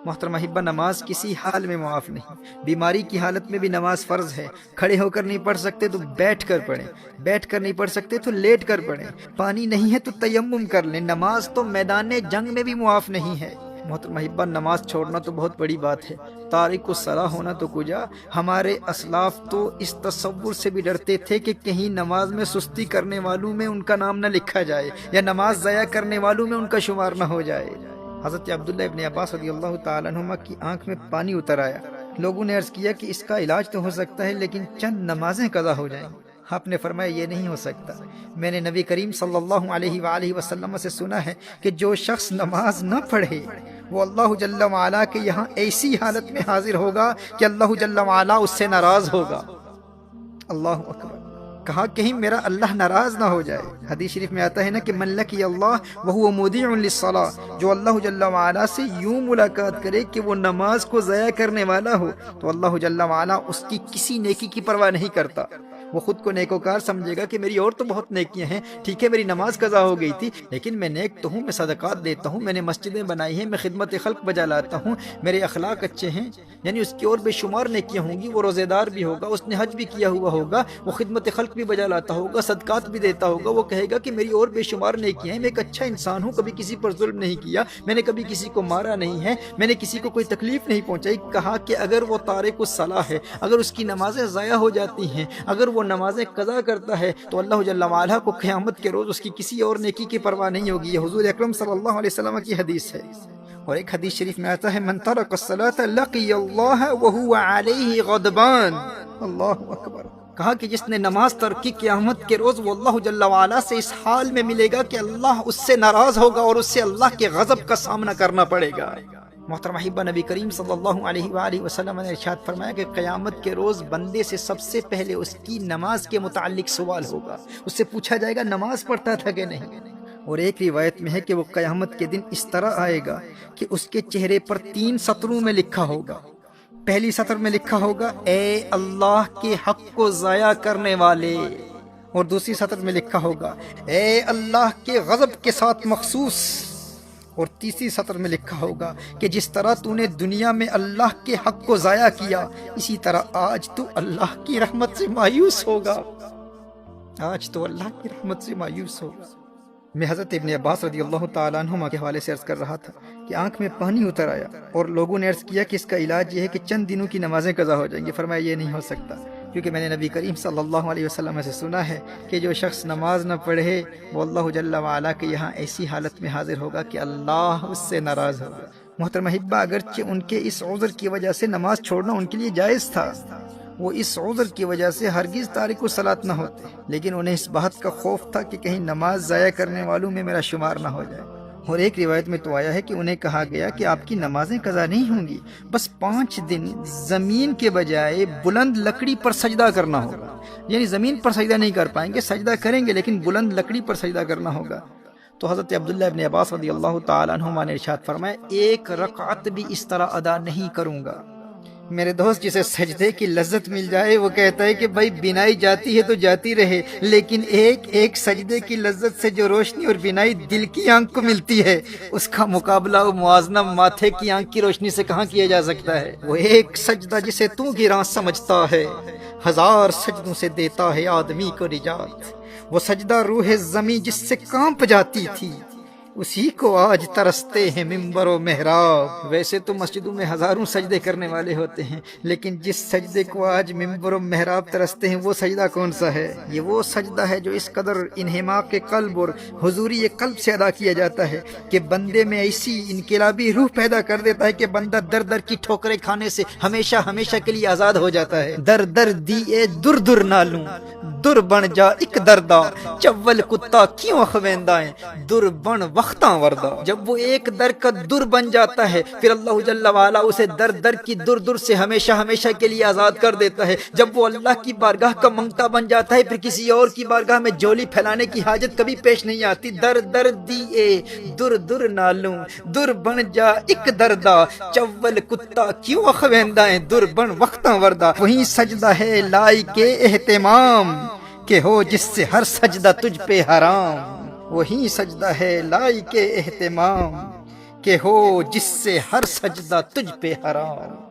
محترم احبہ، نماز کسی حال میں معاف نہیں۔ بیماری کی حالت میں بھی نماز فرض ہے۔ کھڑے ہو کر نہیں پڑھ سکتے تو بیٹھ کر پڑھیں، بیٹھ کر نہیں پڑھ سکتے تو لیٹ کر پڑھیں، پانی نہیں ہے تو تیمم کر لیں۔ نماز تو میدان جنگ میں بھی معاف نہیں ہے۔ محترم احبہ، نماز چھوڑنا تو بہت بڑی بات ہے، تارک الصلاۃ ہونا تو کجا۔ ہمارے اسلاف تو اس تصور سے بھی ڈرتے تھے کہ کہیں نماز میں سستی کرنے والوں میں ان کا نام نہ لکھا جائے، یا نماز ضائع کرنے والوں میں ان کا شمار نہ ہو جائے۔ حضرت عبداللہ ابن عباس رضی اللہ تعالیٰ عنہما کی آنکھ میں پانی اتر آیا۔ لوگوں نے عرض کیا کہ اس کا علاج تو ہو سکتا ہے، لیکن چند نمازیں قضا ہو جائیں۔ آپ نے فرمایا یہ نہیں ہو سکتا۔ میں نے نبی کریم صلی اللہ علیہ وآلہ وسلم سے سنا ہے کہ جو شخص نماز نہ پڑھے وہ اللہ جل وعلا کے یہاں ایسی حالت میں حاضر ہوگا کہ اللہ جل وعلا اس سے ناراض ہوگا۔ اللہ اکبر! کہا کہیں میرا اللہ ناراض نہ ہو جائے۔ حدیث شریف میں آتا ہے نا کہ من لقی اللہ وہو مودع للصلاۃ، جو اللہ جل وعلا سے یوں ملاقات کرے کہ وہ نماز کو ضائع کرنے والا ہو تو اللہ جل وعلا اس کی کسی نیکی کی پرواہ نہیں کرتا۔ وہ خود کو نیکوکار سمجھے گا کہ میری اور تو بہت نیکیاں ہیں، ٹھیک ہے میری نماز قضا ہو گئی تھی لیکن میں نیک تو ہوں، میں صدقات دیتا ہوں، میں نے مسجدیں بنائی ہیں، میں خدمت خلق بجا لاتا ہوں، میرے اخلاق اچھے ہیں، یعنی اس کی اور بے شمار نیکیاں ہوں گی۔ وہ روزے دار بھی ہوگا، اس نے حج بھی کیا ہوا ہوگا، وہ خدمت خلق بھی بجا لاتا ہوگا، صدقات بھی دیتا ہوگا۔ وہ کہے گا کہ میری اور بے شمار نیکیاں ہیں، میں ایک اچھا انسان ہوں، کبھی کسی پر ظلم نہیں کیا، میں نے کبھی کسی کو مارا نہیں ہے، میں نے کسی کو کوئی تکلیف نہیں پہنچائی۔ کہا کہ اگر وہ تارک الصلاۃ ہے، اگر اس کی نمازیں ضائع ہو جاتی ہیں، اگر وہ نمازیں قضا کرتا ہے تو اللہ جل وعلا کو قیامت کے روز اس کی کسی اور نیکی کی پرواہ نہیں ہوگی۔ یہ حضور اکرم صلی اللہ علیہ وسلم کی حدیث ہے۔ اور ایک حدیث شریف میں آتا ہے من ترک الصلاۃ لقی اللہ وہو علیہ غضبان۔ اللہ اکبر! کہا کہ جس نے نماز ترک کی قیامت کے روز وہ اللہ جل وعلا سے اس حال میں ملے گا کہ اللہ اس سے ناراض ہوگا اور اس سے اللہ کے غضب کا سامنا کرنا پڑے گا۔ محترم احبہ، نبی کریم صلی اللہ علیہ وآلہ وسلم نے ارشاد فرمایا کہ قیامت کے روز بندے سے سب سے پہلے اس کی نماز کے متعلق سوال ہوگا۔ اس سے پوچھا جائے گا نماز پڑھتا تھا کہ نہیں۔ اور ایک روایت میں ہے کہ وہ قیامت کے دن اس طرح آئے گا کہ اس کے چہرے پر 3 سطروں میں لکھا ہوگا۔ پہلی سطر میں لکھا ہوگا اے اللہ کے حق کو ضائع کرنے والے، اور دوسری سطر میں لکھا ہوگا اے اللہ کے غضب کے ساتھ مخصوص، اور تیسری سطر میں لکھا ہوگا کہ جس طرح تو نے دنیا میں اللہ کے حق کو ضائع کیا اسی طرح آج تو اللہ کی رحمت سے مایوس ہوگا، آج تو اللہ کی رحمت سے مایوس ہوگا۔ میں حضرت ابن عباس رضی اللہ تعالیٰ عنہما کے حوالے سے عرض کر رہا تھا کہ آنکھ میں پانی اتر آیا اور لوگوں نے عرض کیا کہ اس کا علاج یہ ہے کہ چند دنوں کی نمازیں قضا ہو جائیں گی۔ فرمایا یہ نہیں ہو سکتا، کیونکہ میں نے نبی کریم صلی اللہ علیہ وسلم سے سنا ہے کہ جو شخص نماز نہ پڑھے وہ اللہ جل وعلا کے یہاں ایسی حالت میں حاضر ہوگا کہ اللہ اس سے ناراض ہوگا۔ محترم احبہ، اگرچہ ان کے اس عذر کی وجہ سے نماز چھوڑنا ان کے لیے جائز تھا، وہ اس عذر کی وجہ سے ہرگز تارک الصلاۃ نہ ہوتے، لیکن انہیں اس بات کا خوف تھا کہ کہیں نماز ضائع کرنے والوں میں میرا شمار نہ ہو جائے۔ اور ایک روایت میں تو آیا ہے کہ انہیں کہا گیا کہ آپ کی نمازیں قضا نہیں ہوں گی، بس 5 دن زمین کے بجائے بلند لکڑی پر سجدہ کرنا ہوگا، یعنی زمین پر سجدہ نہیں کر پائیں گے، سجدہ کریں گے لیکن بلند لکڑی پر سجدہ کرنا ہوگا۔ تو حضرت عبداللہ ابن عباس رضی اللہ تعالیٰ عنہما نے ارشاد فرمایا 1 رکعت بھی اس طرح ادا نہیں کروں گا۔ میرے دوست، جسے سجدے کی لذت مل جائے وہ کہتا ہے کہ بھائی بینائی جاتی ہے تو جاتی رہے، لیکن ایک سجدے کی لذت سے جو روشنی اور بینائی دل کی آنکھ کو ملتی ہے اس کا مقابلہ و موازنہ ماتھے کی آنکھ کی روشنی سے کہاں کیا جا سکتا ہے۔ وہ ایک سجدہ جسے تو گراں سمجھتا ہے 1000 سجدوں سے دیتا ہے آدمی کو نجات۔ وہ سجدہ روح زمیں جس سے کانپ جاتی تھی اسی کو آج ترستے ہیں ممبر و محراب۔ ویسے تو مسجدوں میں ہزاروں سجدے کرنے والے ہوتے ہیں، لیکن جس سجدے کو آج ممبر و محراب ترستے ہیں وہ سجدہ کون سا ہے؟ یہ وہ سجدہ ہے جو اس قدر انہماک قلب اور حضوری قلب سے ادا کیا جاتا ہے کہ بندے میں ایسی انقلابی روح پیدا کر دیتا ہے کہ بندہ در در کی ٹھوکریں کھانے سے ہمیشہ ہمیشہ کے لیے آزاد ہو جاتا ہے۔ در در دیے در در نالوں در بن جا ایک دردا، چول کتا کیوں اخویندائیں در بن وقتاں وردہ۔ جب وہ ایک در کا در بن جاتا ہے پھر اللہ جل وعلا اسے در در کی در در سے ہمیشہ ہمیشہ کے لیے آزاد کر دیتا ہے۔ جب وہ اللہ کی بارگاہ کا منگتا بن جاتا ہے پھر کسی اور کی بارگاہ میں جولی پھیلانے کی حاجت کبھی پیش نہیں آتی۔ در در دیے در در نالوں در بن جا ایک دردا، چول کتا کیوں اخویندائیں در بن وقتاں وردہ۔ وہی سجدہ ہے لائق اہتمام کہ ہو جس سے ہر سجدہ تجھ پہ حرام۔ وہی سجدہ ہے لائق اہتمام کہ ہو جس سے ہر سجدہ تجھ پہ حرام۔